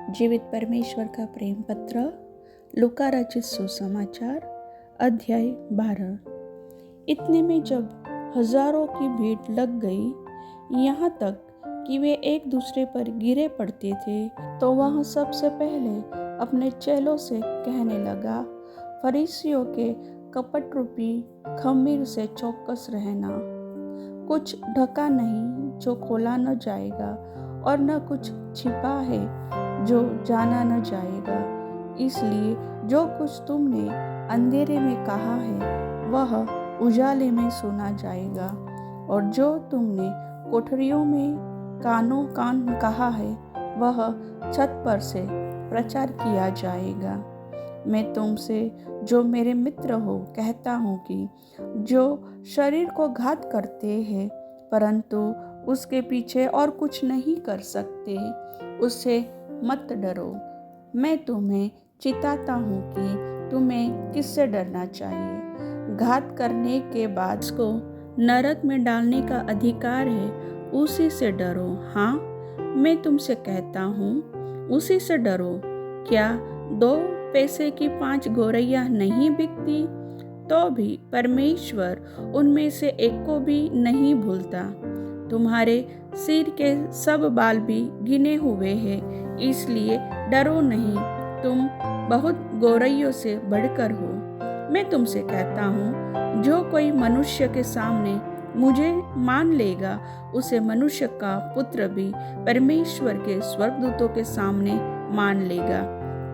जीवित परमेश्वर का प्रेम पत्र, लूका रचित सुसमाचार, अध्याय 12। इतने में जब हजारों की भीड़ लग गई, यहाँ तक कि वे एक दूसरे पर गिरे पड़ते थे, तो वह सबसे पहले अपने चेलों से कहने लगा, फरीसियों के कपट रूपी खमीर से चौकस रहना। कुछ ढका नहीं जो खोला न जाएगा, और न कुछ छिपा है जो जाना न जाएगा। इसलिए जो कुछ तुमने अंधेरे में कहा है वह उजाले में सुना जाएगा, और जो तुमने कोठरियों में कानों कान कहा है वह छत पर से प्रचार किया जाएगा। मैं तुमसे जो मेरे मित्र हो कहता हूँ कि जो शरीर को घात करते हैं परंतु उसके पीछे और कुछ नहीं कर सकते, उससे मत डरो। मैं तुम्हें चिताता हूँ कि तुम्हें किससे डरना चाहिए। घात करने के बाद उसको नरक में डालने का अधिकार है, उसी से डरो। हाँ, मैं तुमसे कहता हूँ, उसी से डरो। क्या 2 पैसे की 5 गौरैया नहीं बिकती? तो भी परमेश्वर उनमें से एक को भी नहीं भूलता। तुम्हारे सिर के सब बाल भी गिने हुए हैं, इसलिए डरो नहीं, तुम बहुत गौरैयों से बढ़कर हो। मैं तुमसे कहता हूँ, जो कोई मनुष्य के सामने मुझे मान लेगा, उसे मनुष्य का पुत्र भी परमेश्वर के स्वर्गदूतों के सामने मान लेगा।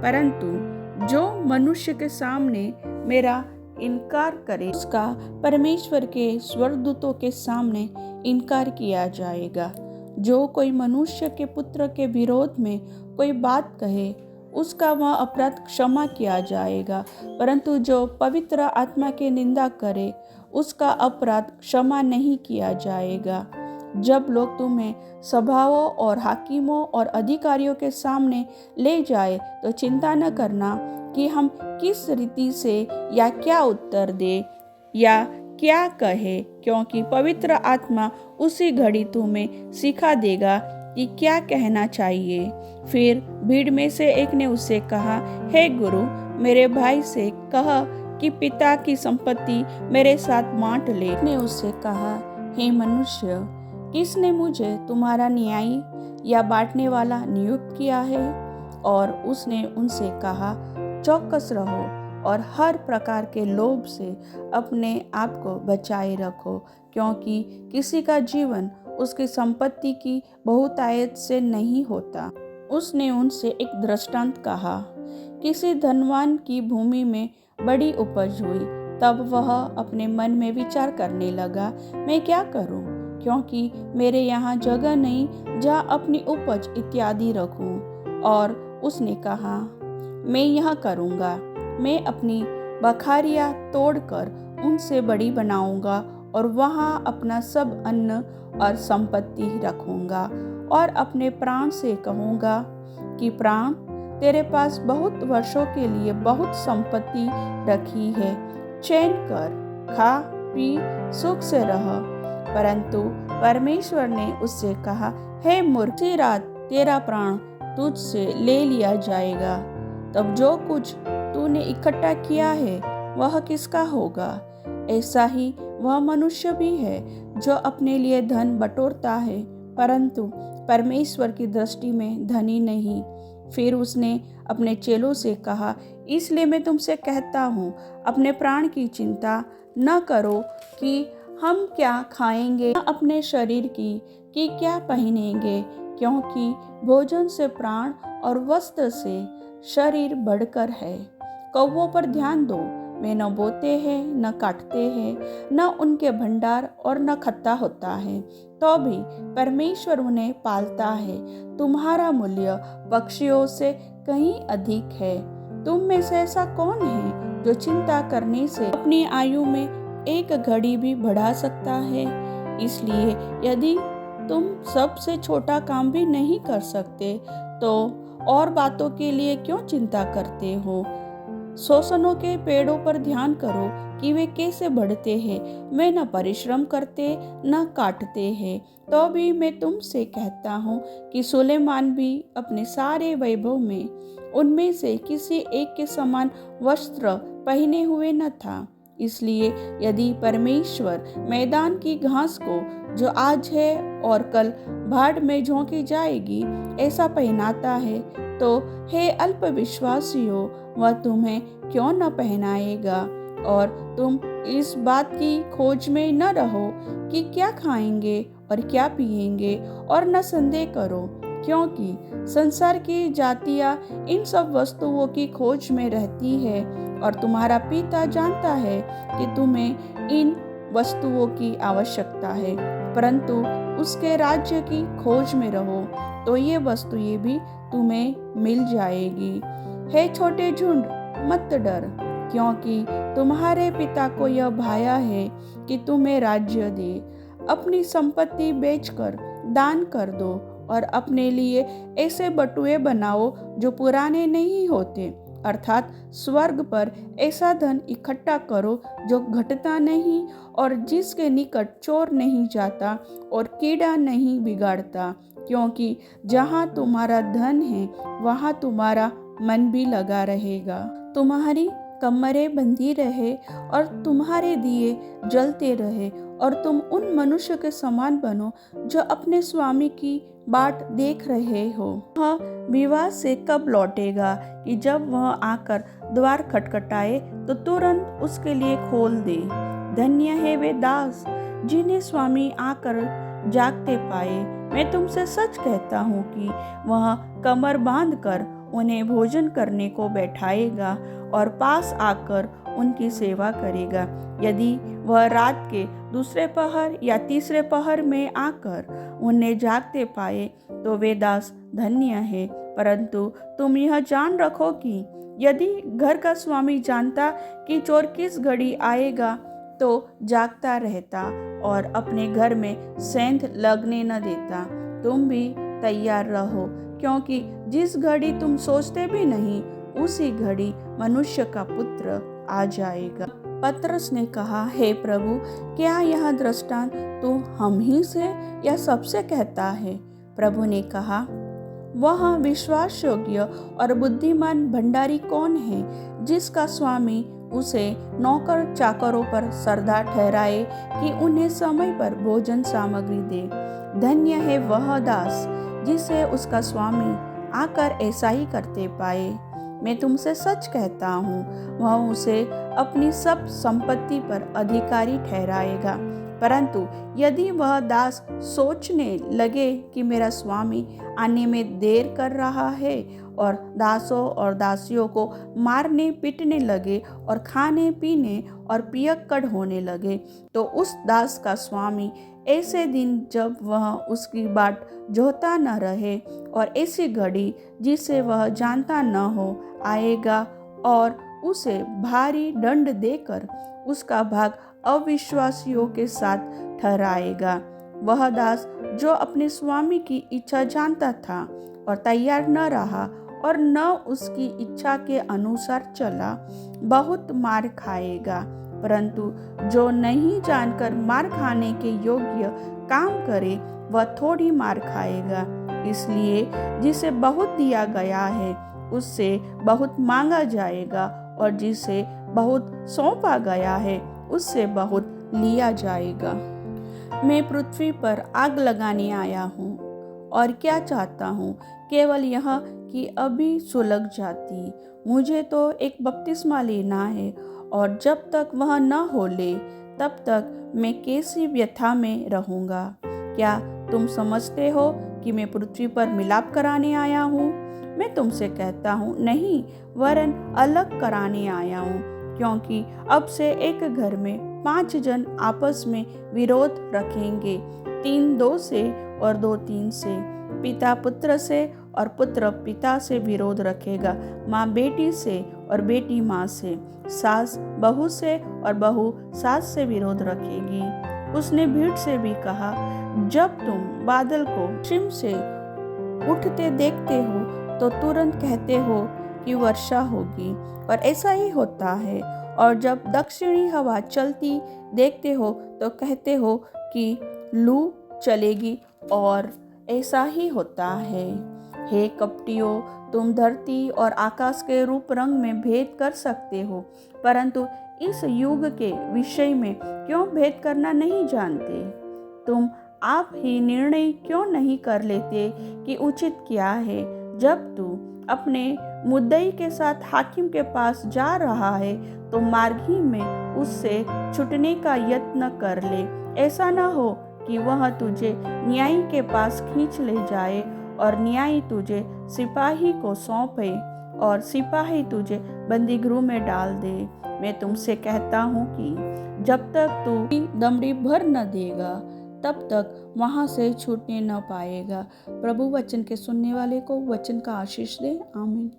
परंतु जो मनुष्य के सामने मेरा इनकार करे, उसका परमेश्वर के स्वर्गदूतों के सामने इनकार किया जाएगा। जो कोई मनुष्य के पुत्र के विरोध में कोई बात कहे, उसका वह अपराध क्षमा किया जाएगा, परंतु जो पवित्र आत्मा की निंदा करे, उसका अपराध क्षमा नहीं किया जाएगा। जब लोग तुम्हें सभाओं और हाकिमों और अधिकारियों के सामने ले जाए, तो चिंता न करना कि हम किस रीति से या क्या उत्तर दे या क्या कहे, क्योंकि पवित्र आत्मा उसी घड़ी तुम्हें सिखा देगा कि क्या कहना चाहिए। फिर भीड़ में से एक ने उससे कहा, हे गुरु, मेरे भाई से कह कि पिता की संपत्ति मेरे साथ बांट ले। ने उससे कहा, हे मनुष्य, किसने मुझे तुम्हारा न्यायी या बांटने वाला नियुक्त किया है? और उसने उनसे कहा, चौकस रहो और हर प्रकार के लोभ से अपने आप को बचाए रखो, क्योंकि किसी का जीवन उसकी संपत्ति की बहुतायत से नहीं होता। उसने उनसे एक दृष्टांत कहा, किसी धनवान की भूमि में बड़ी उपज हुई। तब वह अपने मन में विचार करने लगा, मैं क्या करूं, क्योंकि मेरे यहाँ जगह नहीं जहाँ अपनी उपज इत्यादि रखूं। और उसने कहा, मैं यह करूँगा, मैं अपनी बखारियाँ तोड़कर उनसे बड़ी बनाऊंगा और वहाँ अपना सब अन्न और संपत्ति रखूँगा, और अपने प्राण से कहूँगा कि प्राण, तेरे पास बहुत वर्षों के लिए बहुत संपत्ति रखी है, चैन कर, खा पी, सुख से रह। परंतु परमेश्वर ने उससे कहा, हे मूर्ख, सी रात तेरा प्राण तुझसे ले लिया जाएगा। तब जो कुछ तूने इकट्ठा किया है वह किसका होगा? ऐसा ही वह मनुष्य भी है जो अपने लिए धन बटोरता है, परंतु परमेश्वर की दृष्टि में धनी नहीं। फिर उसने अपने चेलों से कहा, इसलिए मैं तुमसे कहता हूँ, अपने प्राण की चिंता न करो कि हम क्या खाएंगे, अपने शरीर की कि क्या पहनेंगे, क्योंकि भोजन से प्राण और वस्त्र से शरीर बढ़कर है। कौवों पर ध्यान दो, वे न बोते हैं न काटते हैं, न उनके भंडार और न खत्ता होता है, तो भी परमेश्वर उन्हें पालता है। तुम्हारा मूल्य पक्षियों से कहीं अधिक है। तुम में से ऐसा कौन है जो चिंता करने से अपनी आयु में एक घड़ी भी बढ़ा सकता है? इसलिए यदि तुम सबसे छोटा काम भी नहीं कर सकते, तो और बातों के लिए क्यों चिंता करते हो? शोषणों के पेड़ों पर ध्यान करो कि वे कैसे बढ़ते हैं। वे न परिश्रम करते न काटते हैं। तो भी मैं तुमसे कहता हूँ कि सुलेमान भी अपने सारे वैभव में उनमें से किसी एक के समान वस्त्र पहने हुए न था। इसलिए यदि परमेश्वर मैदान की घास को जो आज है और कल भाड़ में झोंकी जाएगी ऐसा पहनाता है, तो हे अल्पविश्वासियों, वह तुम्हें क्यों न पहनाएगा। और तुम इस बात की खोज में न रहो कि क्या खाएंगे और क्या पिएंगे, और न संदेह करो, क्योंकि संसार की जातियां इन सब वस्तुओं की खोज में रहती है, और तुम्हारा पिता जानता है कि तुम्हें इन वस्तुओं की आवश्यकता है। परंतु उसके राज्य की खोज में रहो, तो ये वस्तुएं भी तुम्हें मिल जाएगी। हे छोटे झुंड, मत डर, क्योंकि तुम्हारे पिता को यह भाया है कि तुम्हें राज्य दे। अपनी संपत्ति बेचकर दान कर दो, और अपने लिए ऐसे बटुए बनाओ जो पुराने नहीं होते, अर्थात स्वर्ग पर ऐसा धन इकट्ठा करो जो घटता नहीं, और जिसके निकट चोर नहीं जाता और कीड़ा नहीं बिगाड़ता। क्योंकि जहाँ तुम्हारा धन है वहाँ तुम्हारा मन भी लगा रहेगा। तुम्हारी कमरें बंधी रहे और तुम्हारे दिए जलते रहे, और तुम उन मनुष्य के समान बनो जो अपने स्वामी की बाट देख रहे हो। वह विवाह से कब लौटेगा कि जब वह आकर द्वार खटखटाए तो तुरंत उसके लिए खोल दे। धन्य है वे दास जिन्हें स्वामी आकर जागते पाए। मैं तुमसे सच कहता हूँ कि वह कमर बांधकर उन्हें भोजन करने को बैठाएगा और पास आकर उनकी सेवा करेगा। यदि वह रात के दूसरे पहर या तीसरे पहर में आकर उन्हें जागते पाए तो वे दास धन्य है। परंतु तुम यह जान रखो कि यदि घर का स्वामी जानता कि चोर किस घड़ी आएगा तो जागता रहता और अपने घर में सेंध लगने न देता। तुम भी तैयार रहो, क्योंकि जिस घड़ी तुम सोचते भी नहीं उसी घड़ी मनुष्य का पुत्र आ जाएगा। पतरस ने कहा, हे प्रभु, क्या यह दृष्टांत तू हम ही से या सबसे कहता है? प्रभु ने कहा, वह विश्वास योग्य और बुद्धिमान भंडारी कौन है जिसका स्वामी उसे नौकर चाकरों पर सरदार ठहराए कि उन्हें समय पर भोजन सामग्री दे। धन्य है वह दास जिसे उसका स्वामी आकर ऐसा ही करते पाए। मैं तुमसे सच कहता हूँ, वह उसे अपनी सब संपत्ति पर अधिकारी ठहराएगा। परंतु यदि वह दास सोचने लगे कि मेरा स्वामी आने में देर कर रहा है और दासों और दासियों को मारने पीटने लगे और खाने पीने और पियक्कड़ होने लगे, तो उस दास का स्वामी ऐसे दिन जब वह उसकी बाट जोहता न रहे और ऐसी घड़ी जिसे वह जानता न हो आएगा और उसे भारी दंड देकर उसका भाग अविश्वासियों के साथ ठहराएगा। वह दास जो अपने स्वामी की इच्छा जानता था और तैयार न रहा और न उसकी इच्छा के अनुसार चला, बहुत मार खाएगा। परंतु जो नहीं जानकर मार खाने के योग्य काम करे वह थोड़ी मार खाएगा। इसलिए जिसे बहुत दिया गया है उससे बहुत मांगा जाएगा, और जिसे बहुत सौंपा गया है उससे बहुत लिया जाएगा। मैं पृथ्वी पर आग लगाने आया हूँ, और क्या चाहता हूँ केवल यह कि अभी सुलग जाती। मुझे तो एक बपतिस्मा लेना है, और जब तक वह न हो ले तब तक मैं कैसी व्यथा में रहूँगा। क्या तुम समझते हो कि मैं पृथ्वी पर मिलाप कराने आया हूँ? मैं तुमसे कहता हूँ नहीं, वरन अलग कराने आया हूँ, क्योंकि अब से एक घर में 5 जन आपस में विरोध रखेंगे, 3 2 से और 2 3 से। पिता पुत्र से और पुत्र पिता से विरोध रखेगा, माँ बेटी से और बेटी माँ से, सास बहू से और बहू सास से विरोध रखेगी। उसने भीड़ से भी कहा, जब तुम बादल को पश्चिम से उठते देखते हो तो तुरंत कहते हो कि वर्षा होगी, और ऐसा ही होता है। और जब दक्षिणी हवा चलती देखते हो तो कहते हो कि लू चलेगी, और ऐसा ही होता है। हे कपटियों, तुम धरती और आकाश के रूप रंग में भेद कर सकते हो, परंतु इस युग के विषय में क्यों भेद करना नहीं जानते? तुम आप ही निर्णय क्यों नहीं कर लेते कि उचित क्या है? जब तू अपने मुद्दई के साथ हाकिम के पास जा रहा है तो मार्ग ही में उससे छुटने का यत्न कर ले। ऐसा न हो कि वह तुझे न्यायी के पास खींच ले जाए और न्यायी तुझे सिपाही को सौंपे और सिपाही तुझे बंदीगृह में डाल दे। मैं तुमसे कहता हूँ कि जब तक तू दमड़ी भर न देगा तब तक वहाँ से छूटने न पाएगा। प्रभु वचन के सुनने वाले को वचन का आशीष दे। आमीन।